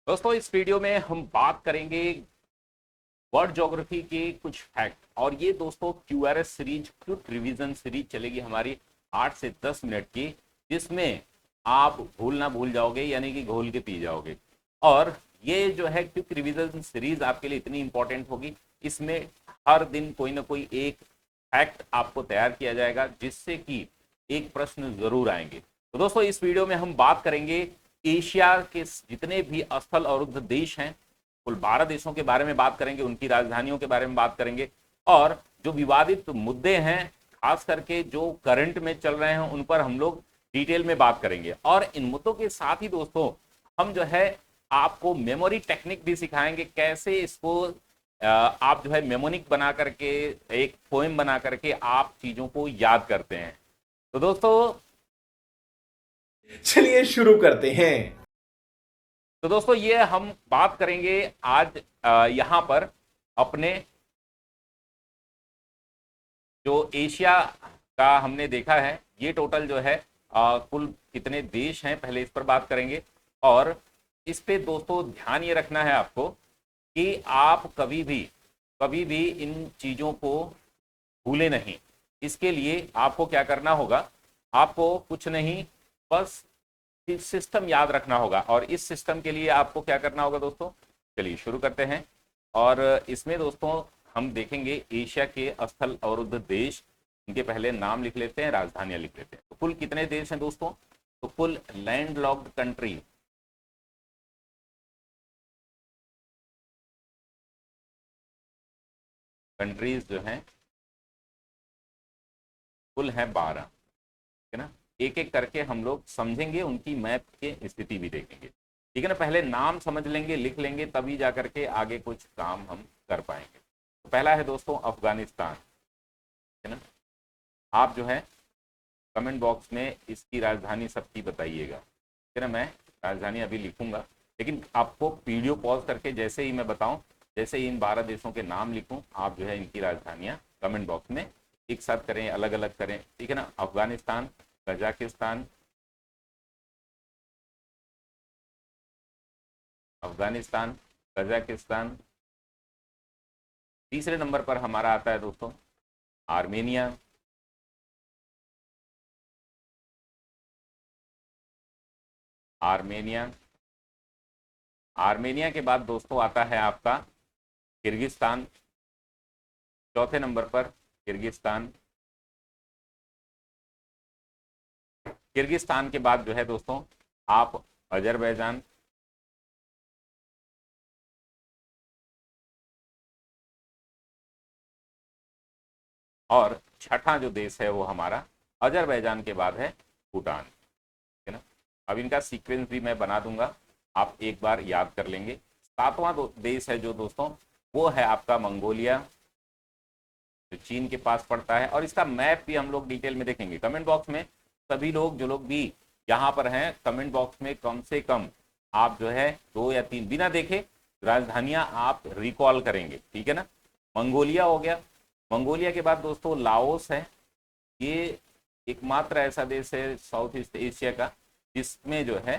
दोस्तों इस वीडियो में हम बात करेंगे वर्ल्ड ज्योग्राफी के कुछ फैक्ट। और ये दोस्तों QRS series, quick revision series चलेगी हमारी 8 से 10 मिनट की, जिसमें आप भूल ना भूल जाओगे, यानी कि घोल के पी जाओगे। और ये जो है क्विक रिवीजन सीरीज आपके लिए इतनी इंपॉर्टेंट होगी, इसमें हर दिन कोई ना कोई एक फैक्ट आपको तैयार किया जाएगा, जिससे कि एक प्रश्न जरूर आएंगे। तो दोस्तों इस वीडियो में हम बात करेंगे एशिया के जितने भी स्थल अवरुद्ध देश हैं, कुल 12 देशों के बारे में बात करेंगे, उनकी राजधानियों के बारे में बात करेंगे, और जो विवादित मुद्दे हैं, खास करके जो करंट में चल रहे हैं, उन पर हम लोग डिटेल में बात करेंगे। और इन मुद्दों के साथ ही दोस्तों हम जो है आपको मेमोरी टेक्निक भी सिखाएंगे, कैसे इसको आप जो है मेमोनिक बना करके, एक पोएम बना करके आप चीजों को याद करते हैं। तो दोस्तों चलिए शुरू करते हैं। ये हम बात करेंगे आज यहां पर अपने जो एशिया का हमने देखा है, ये टोटल जो है कुल कितने देश हैं, पहले इस पर बात करेंगे। और इस पे दोस्तों ध्यान ये रखना है आपको कि आप कभी भी इन चीजों को भूले नहीं। इसके लिए आपको क्या करना होगा, आपको कुछ नहीं, बस सिस्टम याद रखना होगा। और इस सिस्टम के लिए आपको क्या करना होगा दोस्तों, चलिए शुरू करते हैं। और इसमें दोस्तों हम देखेंगे एशिया के स्थल अवरुद्ध देश, इनके पहले नाम लिख लेते हैं, राजधानियां लिख लेते हैं। तो कुल कितने देश हैं दोस्तों, तो कुल लैंड लॉक्ड कंट्रीज जो हैं कुल है 12, ठीक है ना। एक एक करके हम लोग समझेंगे, उनकी मैप की स्थिति भी देखेंगे, ठीक है ना। पहले नाम समझ लेंगे, लिख लेंगे, तभी जा करके आगे कुछ काम हम कर पाएंगे। तो पहला है दोस्तों अफगानिस्तान, है ना। आप जो है कमेंट बॉक्स में इसकी राजधानी सबकी बताइएगा, ठीक है ना। मैं राजधानी अभी लिखूंगा, लेकिन आपको वीडियो पॉज करके जैसे ही मैं बताऊं, जैसे ही इन 12 देशों के नाम लिखूं, आप जो है इनकी राजधानियां कमेंट बॉक्स में एक साथ करें, अलग अलग करें, ठीक है ना। Afghanistan, Kazakhstan, Afghanistan, Kazakhstan. तीसरे नंबर पर हमारा आता है दोस्तों आर्मेनिया, आर्मेनिया। आर्मेनिया के बाद दोस्तों आता है आपका किर्गिस्तान, चौथे नंबर पर किर्गिस्तान। किर्गिस्तान के बाद जो है दोस्तों आप अजरबैजान, और छठा जो देश है वो हमारा अजरबैजान के बाद है भूटान, है ना। अब इनका सीक्वेंस भी मैं बना दूंगा, आप एक बार याद कर लेंगे। सातवां देश है जो दोस्तों, वो है आपका मंगोलिया, जो चीन के पास पड़ता है। और इसका मैप भी हम लोग डिटेल में देखेंगे। कमेंट बॉक्स में सभी लोग, जो लोग भी यहाँ पर हैं, कमेंट बॉक्स में कम से कम आप जो है 2 या 3 बिना देखे राजधानियां आप रिकॉल करेंगे, ठीक है ना। मंगोलिया हो गया। मंगोलिया के बाद दोस्तों लाओस है। ये एकमात्र ऐसा देश है साउथ ईस्ट एशिया का जिसमें जो है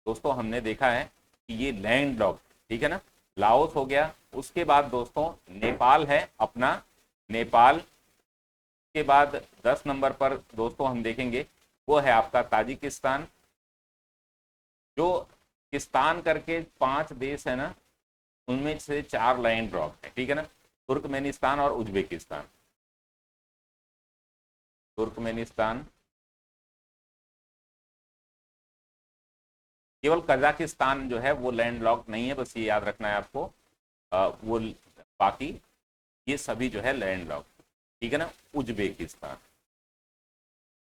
दोस्तों हमने देखा है कि ये लैंड लॉक, ठीक है ना। लाओस हो गया। उसके बाद दोस्तों नेपाल है अपना, नेपाल के बाद 10 नंबर पर दोस्तों हम देखेंगे वो है आपका ताजिकिस्तान। जो किस्तान करके 5 देश है ना, उनमें से 4 लैंड ड्रॉप है, ठीक है ना। तुर्कमेनिस्तान और उज्बेकिस्तान, तुर्कमेनिस्तान। केवल कजाकिस्तान जो है वो लैंड लॉक नहीं है, बस ये याद रखना है आपको। वो बाकी ये सभी जो है लैंड लॉक, ठीक है ना। उज्बेकिस्तान,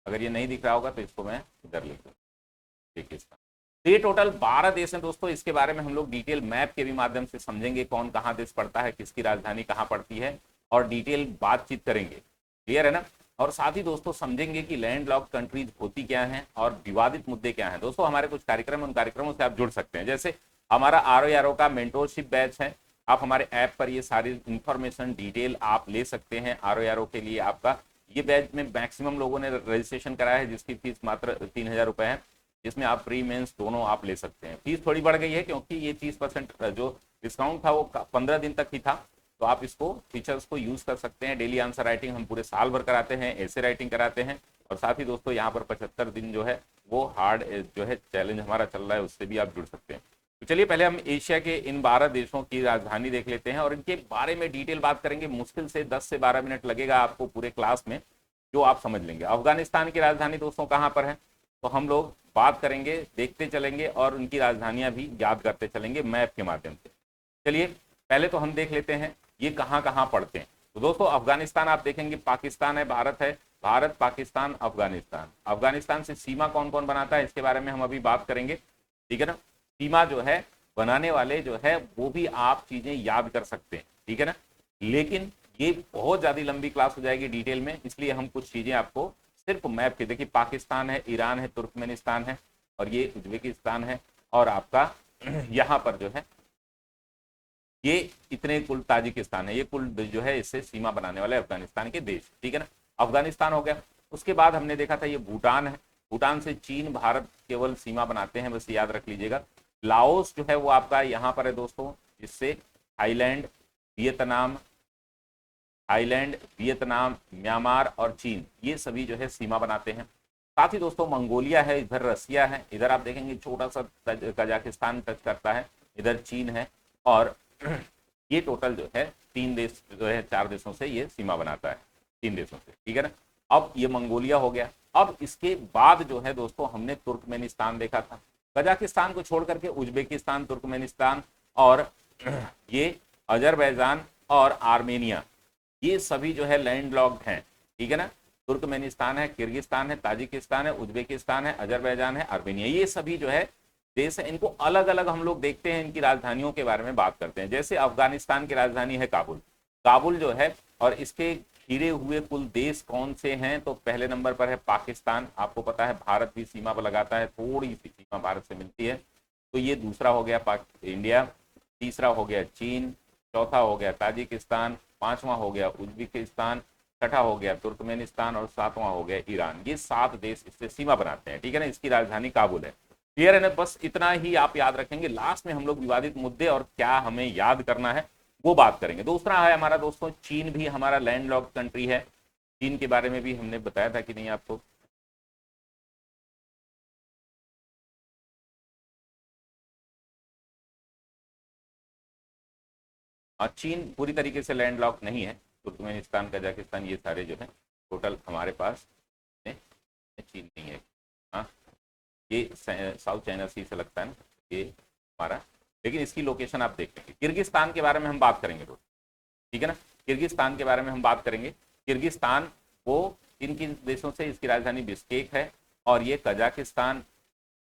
अगर ये नहीं दिख रहा होगा तो इसको मैं इधर लिख दूँ, उज्बेकिस्तान। तो ये टोटल 12 देश हैं दोस्तों। इसके बारे में हम लोग डिटेल मैप के भी माध्यम से समझेंगे, कौन कहाँ देश पड़ता है, किसकी राजधानी कहाँ पड़ती है, और डिटेल बातचीत करेंगे, क्लियर है ना। और साथ ही दोस्तों समझेंगे कि लैंड लॉक कंट्रीज होती क्या हैं और विवादित मुद्दे क्या हैं। दोस्तों हमारे कुछ कार्यक्रम, उन कार्यक्रमों से आप जुड़ सकते हैं। जैसे हमारा RORO का मेंटोरशिप बैच है, आप हमारे ऐप पर ये सारी इंफॉर्मेशन डिटेल आप ले सकते हैं। RORO के लिए आपका ये बैच में मैक्सिमम लोगों ने रजिस्ट्रेशन कराया है, जिसकी फीस मात्र 3000 रुपये है। जिसमें आप प्री मेंस दोनों आप ले सकते हैं। फीस थोड़ी बढ़ गई है क्योंकि ये 30% जो डिस्काउंट था वो 15 दिन तक ही था, तो आप इसको फीचर्स को यूज कर सकते हैं। डेली आंसर राइटिंग हम पूरे साल भर कराते हैं, ऐसे राइटिंग कराते हैं, और साथ ही दोस्तों यहाँ पर 75 दिन जो है वो हार्ड जो है चैलेंज हमारा चल रहा है, उससे भी आप जुड़ सकते हैं। तो चलिए पहले हम एशिया के इन 12 देशों की राजधानी देख लेते हैं और इनके बारे में डिटेल बात करेंगे। मुश्किल से 10 से 12 मिनट लगेगा आपको पूरे क्लास में, जो आप समझ लेंगे। अफगानिस्तान की राजधानी दोस्तों कहाँ पर है, तो हम लोग बात करेंगे, देखते चलेंगे और उनकी राजधानियां भी याद करते चलेंगे मैप के माध्यम से। चलिए पहले तो हम देख लेते हैं ये कहाँ कहाँ पड़ते हैं। तो दोस्तों अफगानिस्तान आप देखेंगे पाकिस्तान है, भारत है, भारत पाकिस्तान अफगानिस्तान। अफगानिस्तान से सीमा कौन कौन बनाता है इसके बारे में हम अभी बात करेंगे, ठीक है ना। सीमा जो है बनाने वाले जो है वो भी आप चीजें याद कर सकते हैं, ठीक है ना, लेकिन ये बहुत ज्यादा लंबी क्लास हो जाएगी डिटेल में, इसलिए हम कुछ चीजें आपको सिर्फ मैप के, देखिए पाकिस्तान है, ईरान है, तुर्कमेनिस्तान है, और ये उज्बेकिस्तान है, और आपका यहाँ पर जो है ये इतने कुल ताजिकिस्तान है, ये कुल जो है इससे सीमा बनाने वाले अफगानिस्तान के देश, ठीक है ना। अफगानिस्तान हो गया। उसके बाद हमने देखा था ये भूटान है, भूटान से चीन भारत केवल सीमा बनाते हैं, बस याद रख लीजिएगा। लाओस जो है वो आपका यहाँ पर है दोस्तों, जिससे थाईलैंड, वियतनाम, म्यांमार और चीन, ये सभी जो है सीमा बनाते हैं। साथ ही दोस्तों मंगोलिया है, इधर रसिया है, इधर आप देखेंगे छोटा सा कजाकिस्तान टच करता है, इधर चीन है, और ये टोटल जो है 3 देश जो है 4 देशों से ये सीमा बनाता है, 3 देशों से, ठीक है ना। अब ये मंगोलिया हो गया। अब इसके बाद जो है दोस्तों हमने तुर्कमेनिस्तान देखा था, कजाकिस्तान को छोड़ करके उज्बेकिस्तान, तुर्कमेनिस्तान और ये अजरबैजान और आर्मेनिया, ये सभी जो है लैंड लॉक्ड हैं, ठीक है ना। तुर्कमेनिस्तान है, किर्गिस्तान है, ताजिकिस्तान है, उज्बेकिस्तान है, अजरबैजान है, आर्मेनिया, ये सभी जो है देश है। इनको अलग अलग हम लोग देखते हैं, इनकी राजधानियों के बारे में बात करते हैं। जैसे अफगानिस्तान की राजधानी है काबुल, काबुल जो है, और इसके घिरे हुए कुल देश कौन से हैं, तो पहले नंबर पर है पाकिस्तान, आपको पता है भारत भी सीमा पर लगाता है, थोड़ी सी सीमा भारत से मिलती है, तो ये दूसरा हो गया इंडिया, तीसरा हो गया चीन, चौथा हो गया ताजिकिस्तान, पांचवां हो गया उज्बेकिस्तान, छठा हो गया तुर्कमेनिस्तान, और सातवां हो गया ईरान। ये 7 देश इससे सीमा बनाते हैं, ठीक है ना। इसकी राजधानी काबुल है, क्लियर है ना। बस इतना ही आप याद रखेंगे। लास्ट में हम लोग विवादित मुद्दे और क्या हमें याद करना है वो बात करेंगे। दूसरा है हमारा दोस्तों चीन, भी हमारा लैंड लॉक्ड कंट्री है। चीन के बारे में भी हमने बताया था कि नहीं आपको, चीन पूरी तरीके से लैंड लॉक नहीं है। तुर्कमेनिस्तान, कजाकिस्तान, ये सारे जो है टोटल हमारे पास चीन नहीं है। हाँ, ये साउथ चाइना सी से लगता है ना ये हमारा, लेकिन इसकी लोकेशन आप देख लेंगे। किर्गिस्तान के बारे में हम बात करेंगे दोस्तों, ठीक है ना। किर्गिस्तान के बारे में हम बात करेंगे। किर्गिस्तान वो किन किन देशों से, इसकी राजधानी बिश्केक है, और ये कजाकिस्तान,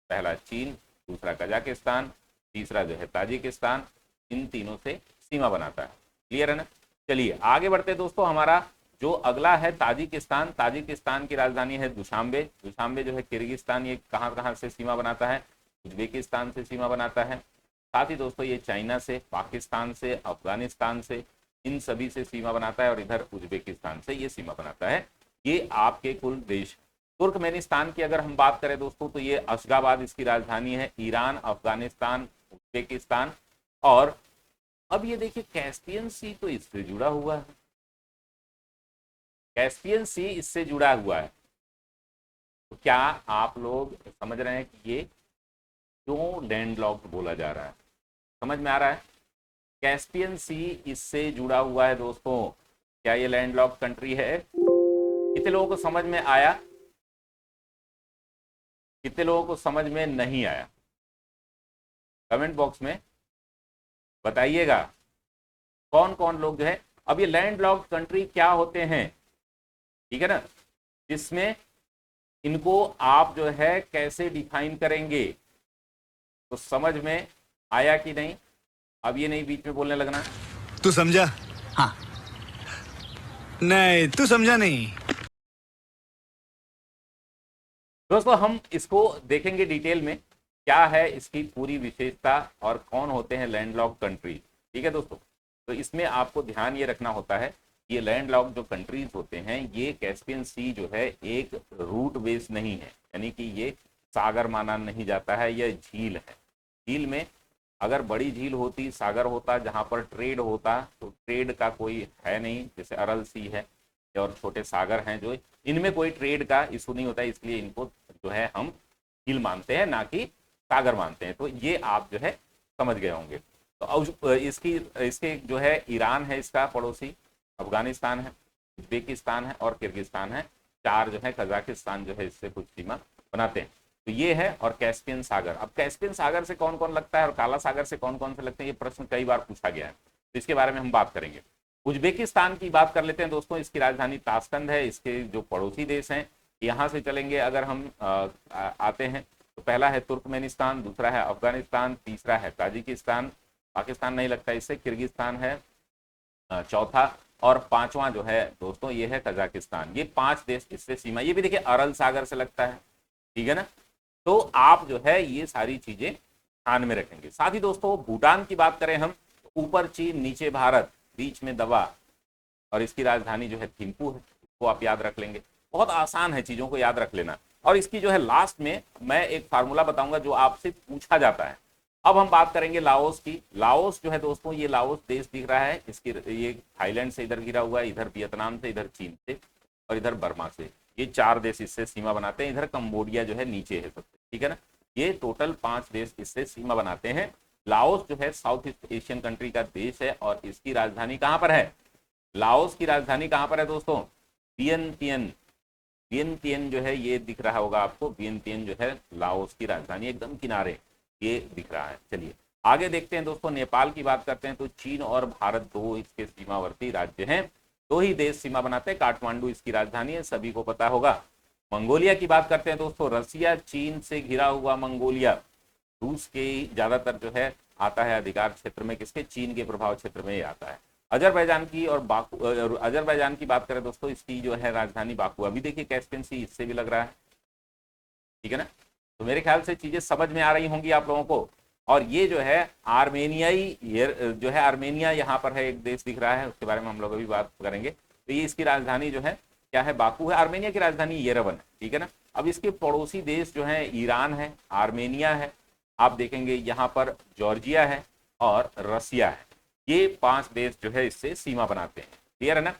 पहला चीन, दूसरा कजाकिस्तान, तीसरा जो है ताजिकिस्तान, इन तीनों से सीमा बनाता है, क्लियर है ना। चलिए आगे बढ़ते दोस्तों। हमारा जो अगला है ताजिकिस्तान, ताजिकिस्तान की राजधानी है दुशांबे। दुशांबे जो है किर्गिस्तान, ये कहाँ कहाँ से सीमा बनाता है, उज्बेकिस्तान से सीमा बनाता है। साथ ही दोस्तों ये चाइना से, पाकिस्तान से, अफगानिस्तान से, इन सभी से सीमा बनाता है, और इधर उज्बेकिस्तान से ये सीमा बनाता है। ये आपके कुल देश। तुर्कमेनिस्तान की अगर हम बात करें दोस्तों, तो ये अशगाबाद इसकी राजधानी है। ईरान, अफगानिस्तान, उज्बेकिस्तान, और अब ये देखिए कैस्पियन सी तो इससे जुड़ा हुआ है, कैस्पियन सी इससे जुड़ा हुआ है। तो क्या आप लोग समझ रहे हैं कि ये क्यों लैंडलॉक्ड बोला जा रहा है, समझ में आ रहा है। कैस्पियन सी इससे जुड़ा हुआ है दोस्तों। क्या ये लैंडलॉक्ड कंट्री है? कितने लोगों को समझ में आया, कितने लोगों को समझ में नहीं आया, कमेंट बॉक्स में बताइएगा। कौन कौन लोग जो है, अब ये लैंडलॉक्ड कंट्री क्या होते हैं, ठीक है ना, जिसमें इनको आप जो है कैसे डिफाइन करेंगे, तो समझ में आया कि नहीं। अब ये नहीं बीच में बोलने लगना। तू समझा? हाँ। नहीं, तू समझा नहीं। दोस्तों हम इसको देखेंगे डिटेल में, क्या है इसकी पूरी विशेषता और कौन होते हैं लैंडलॉक्ड कंट्री, ठीक है दोस्तों। तो इसमें आपको ध्यान ये रखना होता है, ये लैंडलॉक्ड जो कंट्रीज होते हैं, ये कैस्पियन सी जो है एक रूट बेस नहीं है, यानी कि ये सागर माना नहीं जाता है, यह झील है। झील में अगर बड़ी झील होती, सागर होता, जहाँ पर ट्रेड होता, तो ट्रेड का कोई है नहीं, जैसे अरल सी है और छोटे सागर हैं, जो इनमें कोई ट्रेड का इशू नहीं होता, इसलिए इनको जो है हम झील मानते हैं, ना कि सागर मानते हैं। तो ये आप जो है समझ गए होंगे। तो अब इसके जो है ईरान है इसका पड़ोसी, अफगानिस्तान है, उज्बेकिस्तान है और किर्गिस्तान है। चार जो है, कजाकिस्तान जो है इससे कुछ सीमा बनाते हैं। तो ये है, और कैस्पियन सागर। अब कैस्पियन सागर से कौन कौन लगता है और काला सागर से कौन कौन से लगते हैं, ये प्रश्न कई बार पूछा गया है, तो इसके बारे में हम बात करेंगे। उज्बेकिस्तान की बात कर लेते हैं दोस्तों। इसकी राजधानी ताशकंद है। इसके जो पड़ोसी देश हैं, यहाँ से चलेंगे अगर हम आते हैं, तो पहला है तुर्कमेनिस्तान, दूसरा है अफगानिस्तान, तीसरा है ताजिकिस्तान, पाकिस्तान नहीं लगता इससे, किर्गिस्तान है चौथा, और पांचवा जो है दोस्तों ये है कजाकिस्तान। ये 5 देश इससे सीमा, ये भी देखिए अरल सागर से लगता है, ठीक है ना। तो आप जो है ये सारी चीजें ध्यान में रखेंगे। साथ ही दोस्तों भूटान की बात करें हम, तो ऊपर चीन, नीचे भारत, बीच में दवा, और इसकी राजधानी जो है थिम्पू है। इसको आप याद रख लेंगे, बहुत आसान है चीजों को याद रख लेना। और इसकी जो है लास्ट में मैं एक फार्मूला बताऊंगा जो आपसे पूछा जाता है। अब हम बात करेंगे लाओस की। लाओस जो है दोस्तों, ये लाओस देश दिख रहा है, इसकी ये थाईलैंड से इधर घिरा हुआ है, इधर वियतनाम से, इधर चीन से और इधर बर्मा से। ये 4 देश इससे सीमा बनाते हैं। इधर कंबोडिया जो है नीचे है सबसे, ठीक है ना। ये टोटल 5 देश इससे सीमा बनाते हैं। लाओस जो है साउथ ईस्ट एशियन कंट्री का देश है, और इसकी राजधानी कहाँ पर है? लाओस की राजधानी कहाँ पर है दोस्तों? वियंतियन। वियंतियन जो है ये दिख रहा होगा आपको, वियंतियन जो है लाओस की राजधानी, एकदम किनारे ये दिख रहा है। चलिए आगे देखते हैं दोस्तों। नेपाल की बात करते हैं, तो चीन और भारत दो इसके सीमावर्ती राज्य हैं, 2 ही देश सीमा बनाते हैं। काठमांडू इसकी राजधानी है, सभी को पता होगा। मंगोलिया की बात करते हैं दोस्तों, रसिया, चीन से घिरा हुआ मंगोलिया, रूस के ज्यादातर जो है आता है अधिकार क्षेत्र में, किसके? चीन के प्रभाव क्षेत्र में ही आता है। अजरबैजान की और अजरबैजान की बात करें दोस्तों, इसकी जो है राजधानी बाकू। अभी देखिए कैस्पियन सी इससे भी लग रहा है, ठीक है ना। तो मेरे ख्याल से चीजें समझ में आ रही होंगी आप लोगों को। और ये जो है आर्मेनियाई जो है, आर्मेनिया यहाँ पर है, एक देश दिख रहा है, उसके बारे में हम लोग अभी बात करेंगे। तो ये इसकी राजधानी जो है क्या है? बाकू है। आर्मेनिया की राजधानी येरेवन है, ठीक है ना। अब इसके पड़ोसी देश जो है ईरान है, आर्मेनिया है, आप देखेंगे यहाँ पर जॉर्जिया है और रसिया है। ये 5 देश जो है इससे सीमा बनाते हैं, क्लियर है ना।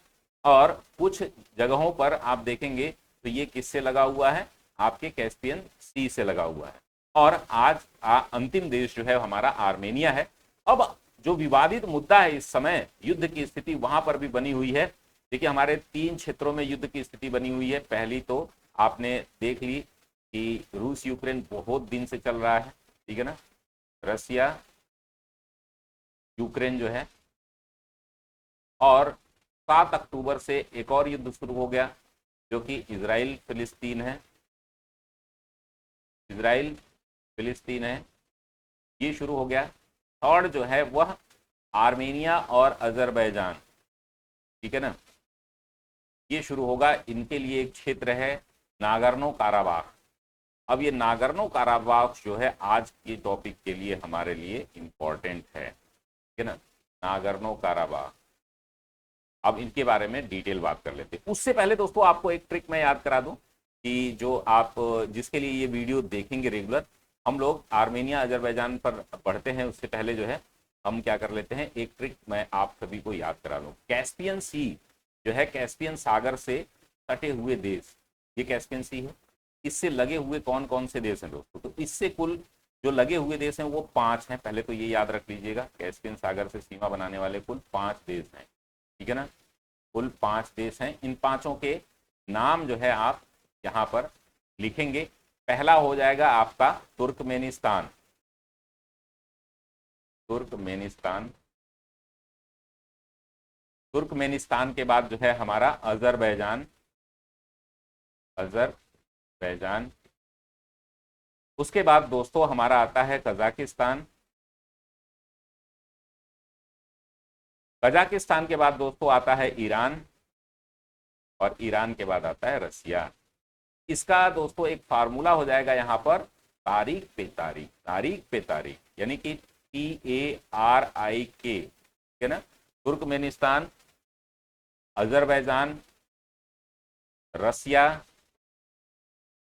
और कुछ जगहों पर आप देखेंगे तो ये किससे लगा हुआ है? आपके कैस्पियन सी से लगा हुआ है। और आज अंतिम देश जो है हमारा आर्मेनिया है। अब जो विवादित मुद्दा है इस समय, युद्ध की स्थिति वहां पर भी बनी हुई है। देखिए हमारे 3 क्षेत्रों में युद्ध की स्थिति बनी हुई है। पहली तो आपने देख ली कि रूस यूक्रेन बहुत दिन से चल रहा है, ठीक है ना। रसिया यूक्रेन जो है, और 7 अक्टूबर से एक और युद्ध शुरू हो गया जो कि इजराइल फिलिस्तीन है। इजराइल फिलिस्तीन है, ये शुरू हो गया। थर्ड जो है वह आर्मेनिया और अजरबैजान, ठीक है ना, ये शुरू होगा। इनके लिए एक क्षेत्र है नागर्नो काराबाख। अब ये नागर्नो काराबाख जो है आज के टॉपिक के लिए हमारे लिए इंपॉर्टेंट है, ठीक है ना, नागर्नो काराबाख। अब इनके बारे में डिटेल बात कर लेते हैं। उससे पहले दोस्तों आपको एक ट्रिक मैं याद करा दूं कि जो आप जिसके लिए ये वीडियो देखेंगे रेगुलर, हम लोग आर्मेनिया अजरबैजान पर पढ़ते हैं, उससे पहले जो है हम क्या कर लेते हैं, एक ट्रिक मैं आप सभी को याद करा दूं। कैस्पियन सी जो है, कैस्पियन सागर से सटे हुए देश, ये कैस्पियन सी है। इससे लगे हुए कौन कौन से देश हैं दोस्तों? तो इससे कुल जो लगे हुए देश हैं वो 5 हैं। पहले तो ये याद रख लीजिएगा, कैस्पियन सागर से सीमा बनाने वाले कुल 5 देश हैं, ठीक है ना। कुल 5 देश हैं। इन 5ओं के नाम जो है आप यहाँ पर लिखेंगे। पहला हो जाएगा आपका तुर्कमेनिस्तान। तुर्कमेनिस्तान। तुर्कमेनिस्तान के बाद जो है हमारा अजरबैजान। अजरबैजान। उसके बाद दोस्तों हमारा आता है कजाकिस्तान। कजाकिस्तान के बाद दोस्तों आता है ईरान, और ईरान के बाद आता है रसिया। इसका दोस्तों एक फार्मूला हो जाएगा यहाँ पर, तारीख पे तारीख, तारीख पे तारीख, यानी कि TARIK, ठीक है ना। तुर्कमेनिस्तान, अजरबैजान, रसिया,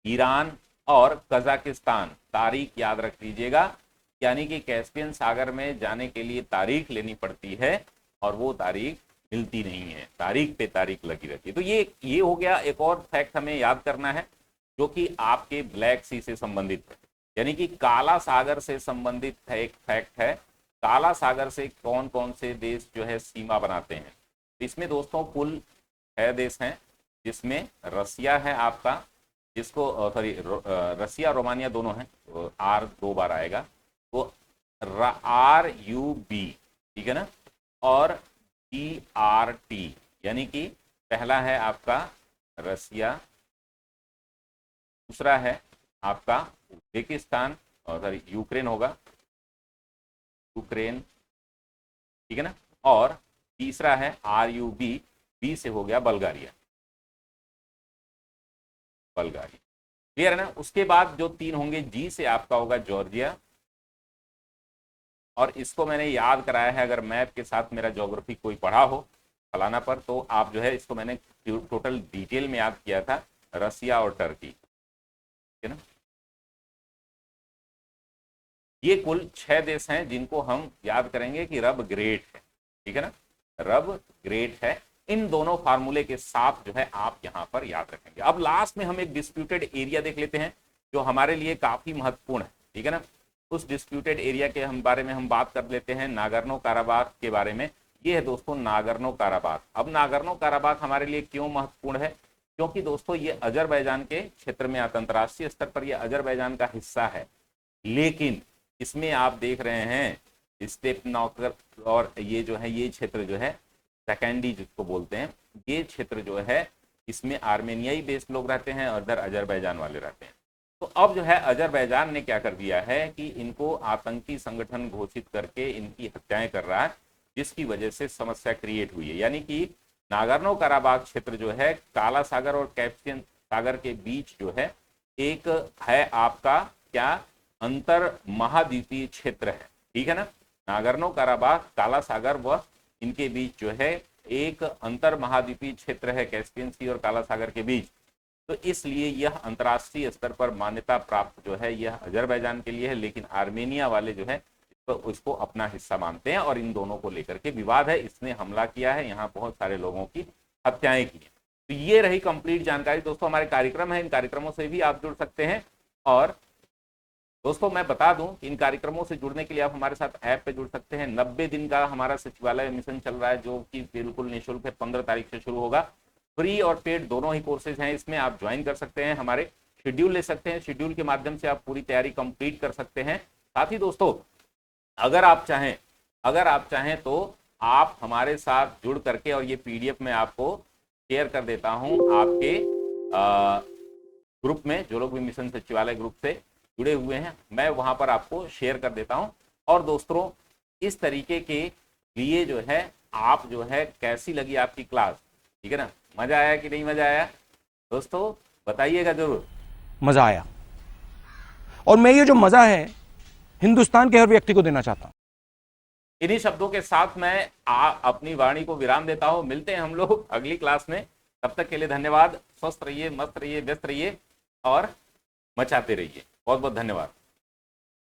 ईरान और कजाकिस्तान। तारीख याद रख लीजिएगा, यानी कि कैस्पियन सागर में जाने के लिए तारीख लेनी पड़ती है और वो तारीख मिलती नहीं है, तारीख पे तारीख लगी रहती है। तो ये हो गया। एक और फैक्ट हमें याद करना है जो कि आपके ब्लैक सी से संबंधित है, यानी कि काला सागर से संबंधित एक फैक्ट है। काला सागर से कौन कौन से देश जो है सीमा बनाते हैं? इसमें दोस्तों कुल 6 देश हैं, जिसमें रसिया है आपका, जिसको सॉरी रसिया रोमानिया दोनों हैं, आर 2 बार आएगा, तो RUB, ठीक है ना, और GRT, यानी कि पहला है आपका रसिया, दूसरा है आपका उज्बेकिस्तान, और सॉरी यूक्रेन होगा, यूक्रेन, ठीक है ना, और तीसरा है RUB, बी से हो गया बल्गारिया, बल्गारिया। क्लियर है ना? उसके बाद जो 3 होंगे, जी से आपका होगा जॉर्जिया, और इसको मैंने याद कराया है, अगर मैप के साथ मेरा ज्योग्राफी कोई पढ़ा हो फलाना पर, तो आप जो है इसको मैंने टोटल डिटेल में याद किया था, रसिया और टर्की, ठीक है ना। ये कुल 6 देश हैं जिनको हम याद करेंगे कि रब ग्रेट है, ठीक है ना, रब ग्रेट है। इन दोनों फार्मूले के साथ जो है आप यहां पर याद रखेंगे। अब लास्ट में हम एक डिस्प्यूटेड एरिया देख लेते हैं जो हमारे लिए काफी महत्वपूर्ण है, ठीक है ना। उस डिस्प्यूटेड एरिया के बारे में हम बात कर लेते हैं, नागर्नो काराबाख के बारे में। ये है दोस्तों नागर्नो काराबाख। अब नागर्नो काराबाख हमारे लिए क्यों महत्वपूर्ण है? क्योंकि दोस्तों ये अजरबैजान के क्षेत्र में आता, अंतर्राष्ट्रीय स्तर पर यह अजरबैजान का हिस्सा है, लेकिन इसमें आप देख रहे हैं स्टेपनाकर, और ये जो है ये क्षेत्र जो है सेकेंडी जिसको बोलते हैं, ये क्षेत्र जो है इसमें आर्मेनियाई बेस्ड लोग रहते हैं और इधर अजरबैजान वाले रहते हैं। तो अब जो है अजरबैजान ने क्या कर दिया है कि इनको आतंकी संगठन घोषित करके इनकी हत्याएं कर रहा है, जिसकी वजह से समस्या क्रिएट हुई है। यानी कि नागर्नो काराबाख क्षेत्र जो है काला सागर और कैस्पियन सागर के बीच जो है एक है आपका क्या अंतर महाद्वीपीय क्षेत्र है, ठीक है ना। नागर्नो काराबाख, काला सागर व इनके बीच जो है एक अंतर महाद्वीपीय क्षेत्र है, कैस्पियन सी और काला सागर के बीच। तो इसलिए यह अंतर्राष्ट्रीय स्तर पर मान्यता प्राप्त जो है यह अजरबैजान के लिए है, लेकिन आर्मेनिया वाले जो है उसको अपना हिस्सा मानते हैं और इन दोनों को लेकर के विवाद है। इसने हमला किया है, यहाँ बहुत सारे लोगों की हत्याएं की हैं। तो ये रही कंप्लीट जानकारी। दोस्तों हमारे कार्यक्रम है, इन कार्यक्रमों से भी आप जुड़ सकते हैं। और दोस्तों मैं बता दूं इन कार्यक्रमों से जुड़ने के लिए आप हमारे साथ ऐप पे जुड़ सकते हैं। 90 दिन का हमारा सचिवालय मिशन चल रहा है जो कि बिल्कुल निःशुल्क है, 15 तारीख से शुरू होगा। फ्री और पेड दोनों ही कोर्सेज हैं, इसमें आप ज्वाइन कर सकते हैं, हमारे शेड्यूल ले सकते हैं, शेड्यूल के माध्यम से आप पूरी तैयारी कंप्लीट कर सकते हैं। साथ ही दोस्तों अगर आप चाहें तो आप हमारे साथ जुड़ करके, और ये पीडीएफ में आपको शेयर कर देता हूं आपके ग्रुप में, जो लोग भी मिशन सचिवालय ग्रुप से जुड़े हुए हैं, मैं वहां पर आपको शेयर कर देता हूं। और दोस्तों इस तरीके के लिए जो है आप जो है कैसी लगी आपकी क्लास, ठीक है ना, मजा आया कि नहीं मजा आया? दोस्तों बताइएगा जरूर। मजा आया, और मैं ये जो मजा है हिंदुस्तान के हर व्यक्ति को देना चाहता हूं। इन्हीं शब्दों के साथ मैं अपनी वाणी को विराम देता हूं। मिलते हैं हम लोग अगली क्लास में, तब तक के लिए धन्यवाद। स्वस्थ रहिए, मस्त रहिए, व्यस्त रहिए और मचाते रहिए। बहुत बहुत धन्यवाद।